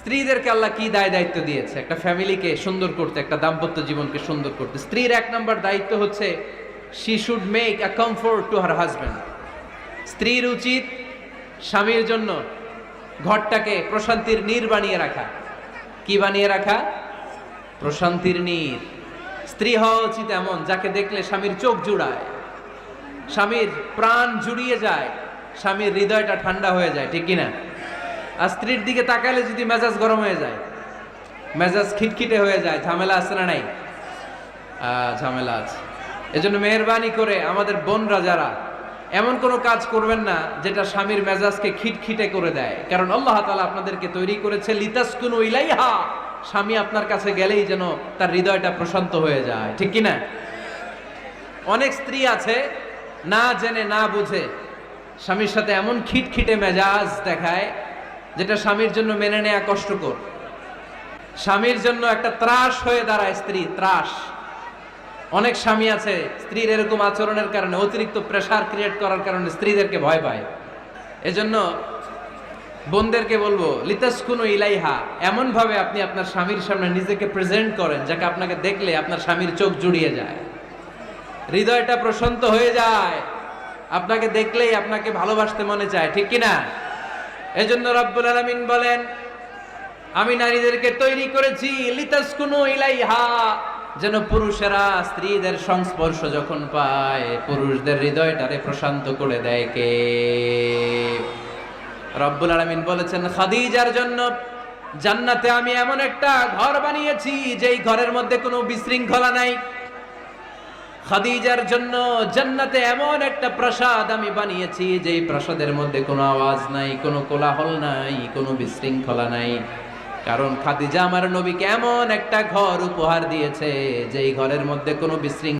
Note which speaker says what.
Speaker 1: স্ত্রীদেরকে আল্লাহ কি দায়িত্ব দিয়েছে একটা ফ্যামিলিকে সুন্দর করতে, একটা দাম্পত্য জীবনকে সুন্দর করতে। স্ত্রীর এক নম্বর দায়িত্ব হচ্ছে she should make a comfort to her husband. স্ত্রীর উচিত স্বামীর জন্য ঘরটাকে প্রশান্তির নীড় বানিয়ে রাখা। কি বানিয়ে রাখা? প্রশান্তির নীড়। স্ত্রী হওয়া উচিত এমন যাকে দেখলে স্বামীর চোখ জুড়ায়, স্বামীর প্রাণ জুড়িয়ে যায়, স্বামীর হৃদয়টা ঠান্ডা হয়ে যায়, ঠিক কিনা? আর স্ত্রীর দিকে তাকালে যদি মেজাজ গরম হয়ে যায়, মেজাজ খিটখিটে হয়ে যায়, ঝামেলা আছে না নাই? ঝামেলা আছে। এজন্য মেহেরবানি করে আমাদের বোনরা যারা এমন কোনো কাজ করবেন না যেটা স্বামীর মেজাজকে খিটখিটে করে দেয়, কারণ আল্লাহ তাআলা আপনাদেরকে তৈরি করেছে লিতাসকুনু ইলাইহা, স্বামী আপনার কাছে গেলেই যেন তার হৃদয়টা প্রশান্ত হয়ে যায়, ঠিক কিনা? অনেক স্ত্রী আছে না জেনে না বুঝে স্বামীর সাথে এমন খিটখিটে মেজাজ দেখায় যেটা স্বামীর জন্য মেনে নেওয়া কষ্টকর। স্বামীর জন্য একটা ত্রাস হয়ে দাঁড়ায় স্ত্রী, ত্রাস। অনেক স্বামী আছে স্ত্রীর এরকম আচরণের কারণে, অতিরিক্ত প্রেসার ক্রিয়েট করার কারণে স্ত্রীদেরকে ভয় পায়। এজন্য বোনদেরকে বলবো লিতাসকুনু ইলাইহা, এমন ভাবে আপনি আপনার স্বামীর সামনে নিজেকে প্রেজেন্ট করেন যাকে আপনাকে দেখলে আপনার স্বামীর চোখ জুড়িয়ে যায়, হৃদয়টা প্রশান্ত হয়ে যায়, আপনাকে দেখলেই আপনাকে ভালোবাসতে মনে চায়, ঠিক কিনা? এজন্য রব্বুল আলামিন বলেন আমি নারীদেরকে তৈরি করেছি লিতাসকুনু ইলাইহা, যেন পুরুষেরা স্ত্রীদের সংস্পর্শ যখন পায় পুরুষদের হৃদয়টারে প্রশান্ত করে দেয়। কে? রব্বুল আলামিন বলেছেন খাদিজার জন্য জান্নাতে আমি এমন একটা ঘর বানিয়েছি যেই ঘরের মধ্যে কোনো বিশৃঙ্খলা নাই। খাদিজার জন্য জান্নাতে এমন একটা প্রাসাদ আমি বানিয়েছি যেই প্রাসাদের মধ্যে কোনো আওয়াজ নাই, কোনো কোলাহল নাই, কোনো বিশৃঙ্খলা নাই। কারণ খাদিজা আমার নবীকে এমন একটা ঘর উপহার দিয়েছে যেই ঘরের মধ্যে কোনো বিশৃঙ্খলা